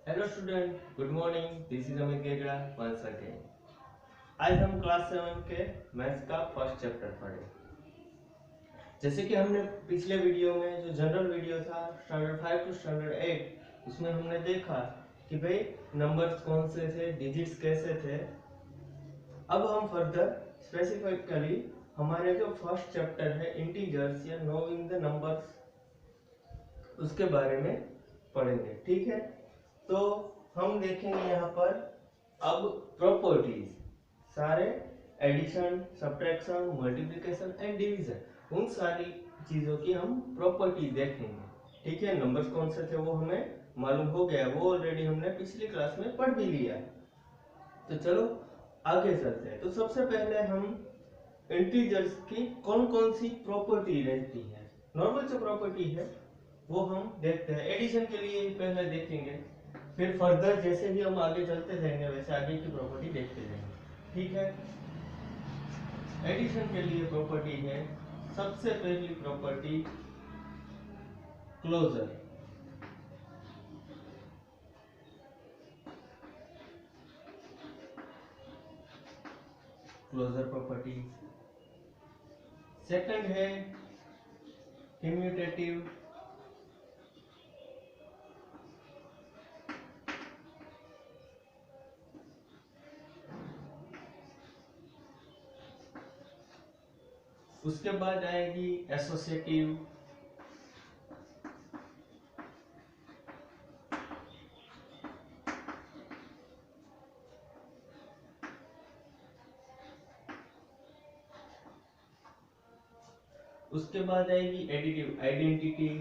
Hello student, good morning. This is Amit Gegada once again. आज हम class 7 के मैथ्स का फर्स्ट चैप्टर पढ़े। जैसे कि हमने पिछले वीडियो में जो जनरल वीडियो था स्टैंडर्ड 5 टू स्टैंडर्ड 8, उसमें हमने देखा कि भाई नंबर्स कौन से थे, डिजिट्स कैसे थे। अब हम फर्दर स्पेसिफिकली हमारे जो फर्स्ट चैप्टर है इंटीजर्स या नोइंग द नंबर्स, उसके बारे में पढ़ेंगे। ठीक है, तो हम देखेंगे यहाँ पर अब प्रॉपर्टीज, सारे addition, subtraction, multiplication and division, उन सारी चीजों की हम प्रॉपर्टी देखेंगे। ठीक है, नंबर्स कौन से थे वो हमें मालूम हो गया, वो ऑलरेडी हमने पिछली क्लास में पढ़ भी लिया। तो चलो आगे चलते हैं। तो सबसे पहले हम इंटीजर्स की कौन कौन सी प्रॉपर्टी रहती है, नॉर्मल जो प्रॉपर्टी है वो हम देखते हैं। एडिशन के लिए पहले देखेंगे, फिर फर्दर जैसे भी हम आगे चलते जाएंगे वैसे आगे की प्रॉपर्टी देखते जाएंगे। ठीक है, एडिशन के लिए प्रॉपर्टी है, सबसे पहली property closure. Closure property. Second है कम्यूटेटिव। उसके बाद आएगी एसोसिएटिव। उसके बाद आएगी एडिटिव, आइडेंटिटी।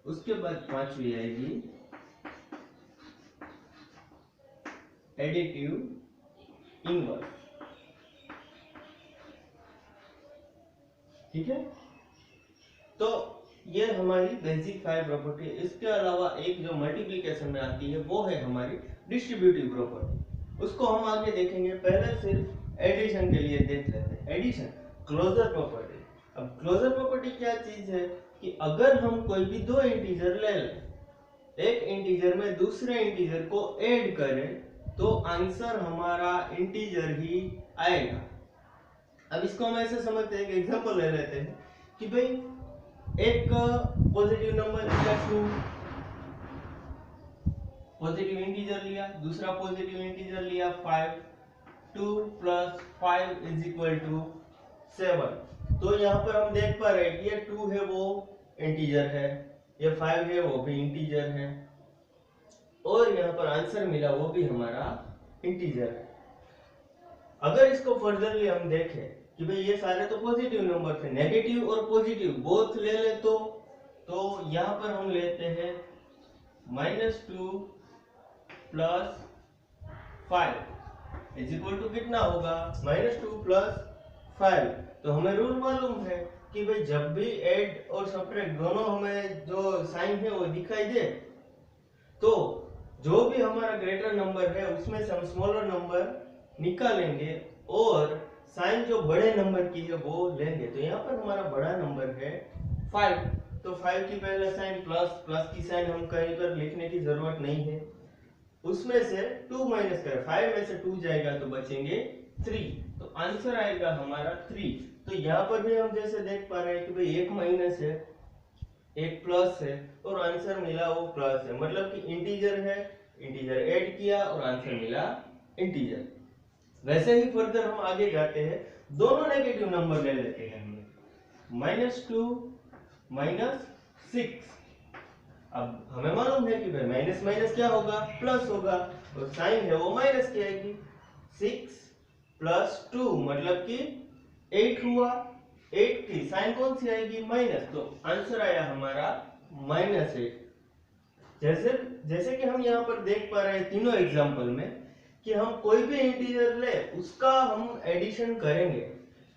उसके बाद पांचवी आएगी एडिटिव इनवर्स। ठीक है, तो ये हमारी बेसिक 5 प्रॉपर्टी है। इसके अलावा एक जो मल्टीप्लिकेशन में आती है वो है हमारी डिस्ट्रीब्यूटिव प्रॉपर्टी, उसको हम आगे देखेंगे। पहले सिर्फ एडिशन के लिए देख लेते हैं। Addition, closure property. अब क्लोजर प्रॉपर्टी क्या चीज है कि अगर हम कोई भी दो इंटीजर ले लें, एक इंटीजर में दूसरे इंटीजर को ऐड करें तो आंसर हमारा इंटीजर ही आएगा। अब इसको हम ऐसे समझते हैं, एक एग्जांपल ले लेते हैं कि भाई एक पॉजिटिव नंबर लिया 2, पॉजिटिव इंटीजर लिया, दूसरा पॉजिटिव इंटीजर लिया 5, 2 + 5 = 7। तो यहाँ पर हम देख पा रहे हैं कि ये 2 है वो इंटीजर है, ये 5 है वो भी इंटीजर है, और यहाँ पर आंसर मिला वो भी हमारा इंटीजर है। अगर इसको फर्दरली हम देखें कि भाई ये सारे तो पॉजिटिव नंबर थे, नेगेटिव और पॉजिटिव बोथ ले ले तो यहाँ पर हम लेते हैं -2 + 5 = कितना होगा, -2 + 5। तो हमें रूल मालूम है कि भाई जब भी ऐड और सब्ट्रैक्ट दोनों हमें जो साइन है वो दिखाई दे, तो जो भी हमारा ग्रेटर नंबर है उसमें से हम स्मॉलर नंबर निकालेंगे और साइन जो बड़े नंबर की है वो लेंगे। तो यहाँ पर हमारा बड़ा नंबर है 5, तो 5 की पहले साइन प्लस की साइन हम कहीं पर लिखने की जरूरत नहीं है। उसमें से 2 माइनस करें, 5 में से 2 जाएगा तो बचेंगे 3, तो आंसर आएगा हमारा 3। तो यहाँ पर भी हम जैसे देख पा रहे हैं कि भाई एक माइनस है एक प्लस है और आंसर मिला वो प्लस है, मतलब कि इंटीजर है, इंटीजर ऐड किया और आंसर मिला इंटीजर। वैसे ही फर्दर हम आगे जाते हैं, दोनों नेगेटिव नंबर ले लेते हैं हम, -2 - 6। अब हमें मालूम है कि भाई माइनस माइनस क्या होगा, प्लस होगा, और साइन है वो माइनस की आएगी। 6 + 2 मतलब कि 8 हुआ, 8 की साइन कौन सी आएगी, माइनस, तो आंसर आया हमारा -8। जैसे कि हम यहाँ पर देख पा रहे हैं तीनों एग्जांपल में कि हम कोई भी इंटीजर ले उसका हम एडिशन करेंगे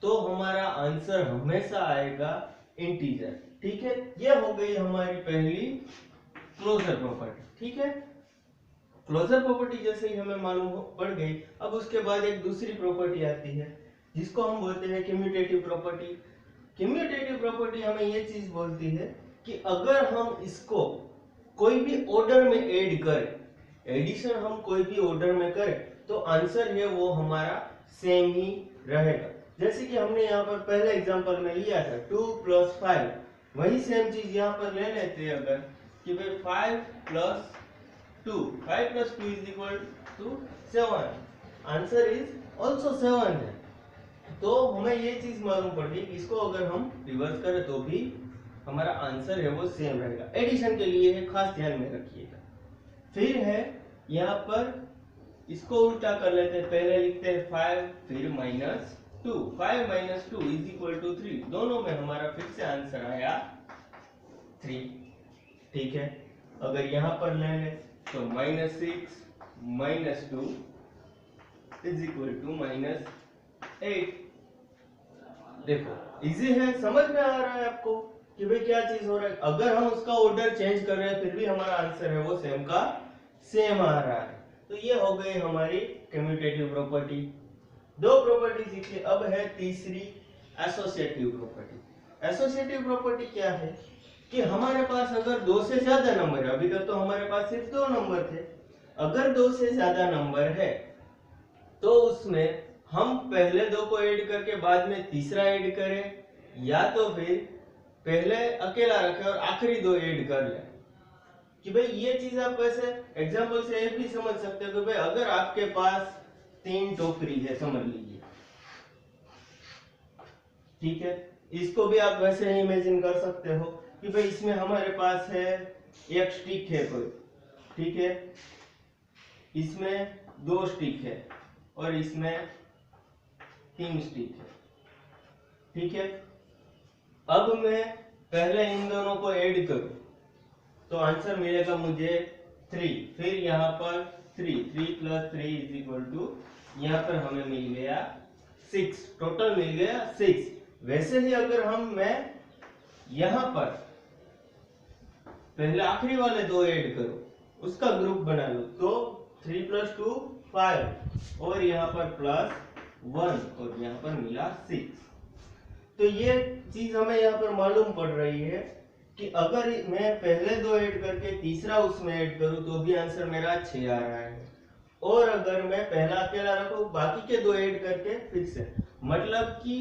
तो हमारा आंसर हमेशा आएगा इंटीजर। ठीक है, ये हो गई हमारी पहली क्लोजर प्रॉपर्टी। ठीक है, क्लोजर प्रॉपर्टी जैसे ही हमें मालूम पड़ गई, अब उसके बाद एक दूसरी प्रॉपर्टी आती है जिसको हम बोलते हैं कम्यूटेटिव प्रॉपर्टी। कम्यूटेटिव प्रॉपर्टी हमें ये चीज बोलती है कि अगर हम इसको कोई भी ऑर्डर में ऐड करें, एडिशन हम कोई भी ऑर्डर में करें, तो आंसर है वो हमारा सेम ही रहेगा। जैसे कि हमने यहाँ पर पहले एग्जांपल में लिया था 2 + 5, वही सेम चीज यहाँ पर ले लेते हैं अगर कि भाई 5 + 2 = 7, आंसर इज ऑल्सो 7 है। तो हमें ये चीज मालूम पड़ गई कि इसको अगर हम रिवर्स करें तो भी हमारा आंसर है वो सेम रहेगा। एडिशन के लिए है, खास ध्यान में रखिएगा। फिर है यहाँ पर इसको उल्टा कर लेते हैं, पहले लिखते हैं 5 फिर -2, 5 - 2 = 3, दोनों में हमारा फिर से आंसर आया 3। ठीक है, अगर यहाँ पर ले लें तो -6 - 2 = -8। देखो इजी है, समझ में आ रहा है आपको कि भाई क्या चीज हो रहा है। अगर हम उसका ऑर्डर चेंज कर रहे हैं फिर भी हमारा आंसर है वो सेम का सेम आ रहा है। तो ये हो गई हमारी कम्यूटेटिव प्रॉपर्टी। दो प्रॉपर्टी सीखी, अब है तीसरी एसोसिएटिव प्रॉपर्टी। एसोसिएटिव प्रॉपर्टी क्या है कि हमारे पास अगर 2 से ज्यादा नंबर है, अभी तक तो हमारे पास सिर्फ 2 नंबर थे, अगर 2 से ज्यादा नंबर है तो उसमें हम पहले 2 को ऐड करके बाद में तीसरा ऐड करें, या तो फिर पहले अकेला रखें और आखिरी 2 ऐड कर लें। कि भाई ये चीज आप वैसे एग्जांपल से ये भी समझ सकते हो कि भाई अगर आपके पास 3 टोकरी है समझ लीजिए, ठीक है, इसको भी आप वैसे ही इमेजिन कर सकते हो कि भाई इसमें हमारे पास है एक स्टिक है कोई, ठीक है, इसमें 2 स्टिक है और इसमें 3 स्टिक है। ठीक है, अब मैं पहले इन दोनों को ऐड करूं तो आंसर मिलेगा मुझे 3, फिर यहाँ पर 3 + 3 यहाँ पर हमें मिल गया 6, टोटल मिल गया 6। वैसे ही अगर मैं यहाँ पर पहले आखिरी वाले 2 ऐड करूं, उसका ग्रुप बना लूं, तो 3 + 2 5 और यहाँ पर +1 और यहाँ पर मिला 6। तो ये चीज हमें यहाँ पर मालूम पड़ रही है कि अगर मैं पहले 2 ऐड करके तीसरा उसमें ऐड करूं तो भी आंसर मेरा 6 आ रहा है, और अगर मैं पहला अकेला रखूं बाकी के 2 ऐड करके फिर से, मतलब कि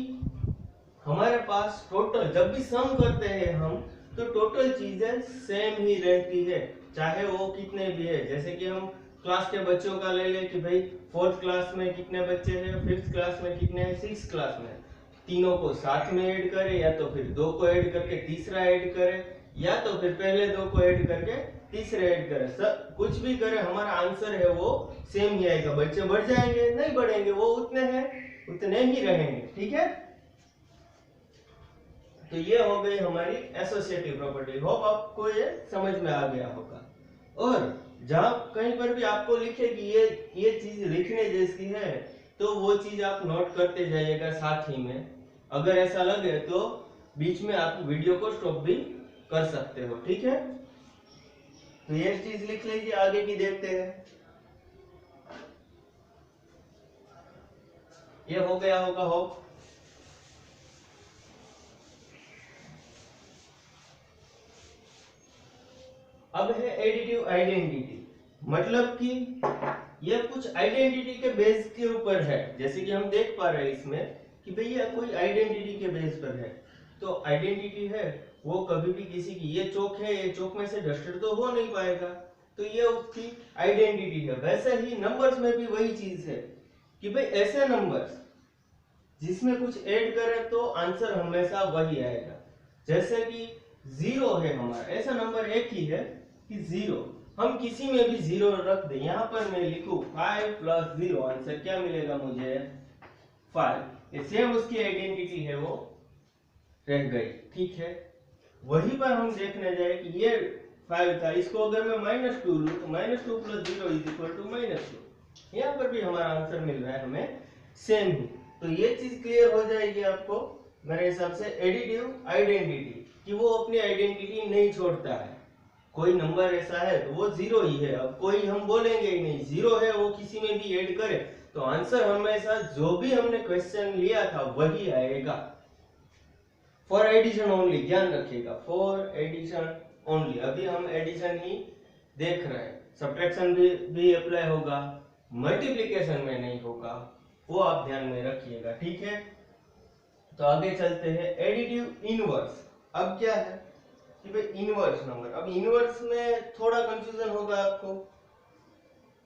हमारे पास टोटल जब भी सम करते हैं हम तो टोटल चीजें सेम ही रहती है, चाहे वो कितने भी है। जैसे कि हम क्लास के बच्चों का ले लें कि भाई 4th क्लास में कितने बच्चे हैं, 5th क्लास में कितने हैं, 6th क्लास में, तीनों को साथ में ऐड करें, या तो फिर 2 को ऐड करके तीसरा ऐड करें, या तो फिर पहले 2 को ऐड करके तीसरे ऐड करें, सब कुछ भी करें हमारा आंसर है वो सेम ही आएगा। बच्चे बढ़ जाएंगे नहीं बढ़ेंगे, वो उतने हैं उतने ही रहेंगे। ठीक है, तो ये हो गई हमारी एसोसिएटिव प्रॉपर्टी। होप आपको ये समझ में आ गया होगा। और जहां कहीं पर भी आपको लिखे कि ये चीज लिखने जैसी है तो वो चीज आप नोट करते जाइएगा साथ ही में। अगर ऐसा लगे तो बीच में आप वीडियो को स्टॉप भी कर सकते हो। ठीक है, तो ये चीज लिख लीजिए, आगे की देखते हैं। ये हो गया होगा होप। अब है एडिटिव आइडेंटिटी, मतलब कि ये कुछ आइडेंटिटी के बेस के ऊपर है। जैसे कि हम देख पा रहे हैं इसमें कि भैया कोई आइडेंटिटी के बेस पर है, तो आइडेंटिटी है वो कभी भी किसी की, ये चौक है, ये चौक में से डस्टर तो हो नहीं पाएगा, तो ये उसकी आइडेंटिटी है। वैसे ही नंबर्स में भी वही चीज है कि भाई ऐसे नंबर्स जिसमें कुछ ऐड करें तो आंसर हमेशा वही आएगा। जैसे कि 0 है हमारा, ऐसा नंबर एक ही है कि 0, हम किसी में भी 0 रख दें, यहाँ पर मैं लिखूं 5 + 0, आंसर क्या मिलेगा मुझे 5। ये सेम उसकी आइडेंटिटी है वो रह गई। ठीक है, वहीं पर हम देखने जाए कि ये 5 था, इसको अगर मैं -2 लूं तो -2 + 0 = -2, यहाँ पर भी हमारा आंसर मिल रहा है हमें सेम ही। तो ये चीज क्लियर हो जाएगी आपको मेरे हिसाब से, एडिटिव आइडेंटिटी, कि वो अपनी आइडेंटिटी नहीं छोड़ता है, कोई नंबर ऐसा है तो वो 0 ही है। अब कोई हम बोलेंगे ही नहीं 0 है, वो किसी में भी ऐड करे तो आंसर हमेशा जो भी हमने क्वेश्चन लिया था वही आएगा। फॉर एडिशन ओनली, ध्यान रखिएगा, फॉर एडिशन ओनली। अभी हम एडिशन ही देख रहे हैं, सब्ट्रैक्शन भी अप्लाई होगा, मल्टीप्लिकेशन में नहीं होगा, वो आप ध्यान में रखिएगा, ठीक है। तो आगे चलते हैं, एडिटिव इनवर्स। अब क्या है कि भाई इनवर्स नंबर, अब इनवर्स में थोड़ा कंफ्यूजन होगा आपको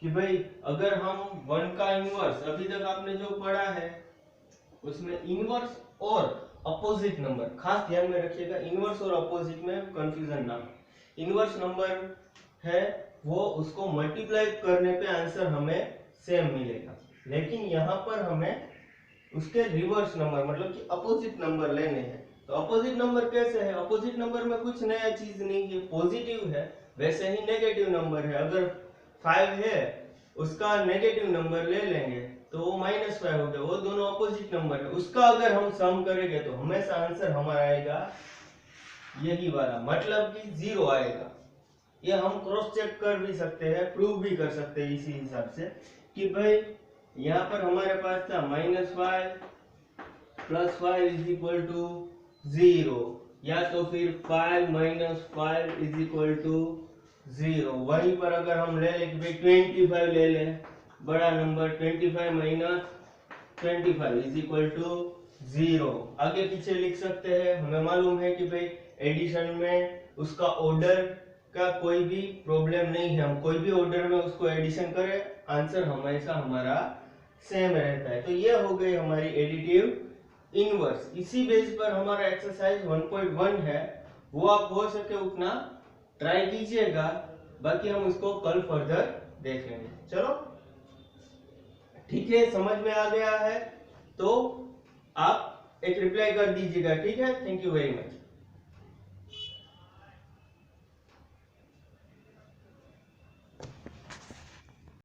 कि भाई अगर हम 1 का इनवर्स, अभी तक आपने जो पढ़ा है उसमें इनवर्स और अपोजिट नंबर, खास ध्यान में रखिएगा, इनवर्स और अपोजिट में कंफ्यूजन ना। इनवर्स नंबर है वो उसको मल्टीप्लाई करने पे आंसर हमें सेम मिलेगा, लेकिन यहाँ पर हमें उसके रिवर्स नंबर मतलब कि अपोजिट नंबर लेने हैं। तो अपोजिट नंबर कैसे है, अपोजिट नंबर में कुछ नया चीज नहीं है, पॉजिटिव है, वैसे ही नेगेटिव नंबर है। अगर 5 है उसका नेगेटिव नंबर ले लेंगे तो वो -5 हो गया, वो दोनों अपोजिट नंबर है, उसका अगर हम सम करेंगे तो हमेशा आंसर हमारा आएगा यही वाला, मतलब कि 0 आएगा। ये हम क्रॉस चेक कर भी सकते हैं, प्रूव भी कर सकते हैं इसी हिसाब से कि भाई यहाँ पर हमारे पास था -5 + 5 = 0, या तो फिर 5 - 5 = 0। वहीं पर अगर हम ले लें कि भाई 25 ले लें, बड़ा नंबर, 25 - 25 = 0, आगे पीछे लिख सकते हैं। हमें मालूम है कि भाई एडिशन में उसका ऑर्डर का कोई भी प्रॉब्लम नहीं है, हम कोई भी ऑर्डर में उसको एडिशन करें आंसर हमेशा हमारा सेम रहता है। तो ये हो गई हमारी एडिटिव इनवर्स। इसी बेस पर हमारा एक्सरसाइज 1.1 है, वो आप हो सके उतना ट्राई कीजिएगा, बाकी हम उसको कल फर्दर देखेंगे। चलो ठीक है, समझ में आ गया है तो आप एक रिप्लाई कर दीजिएगा, ठीक है। Thank you very much.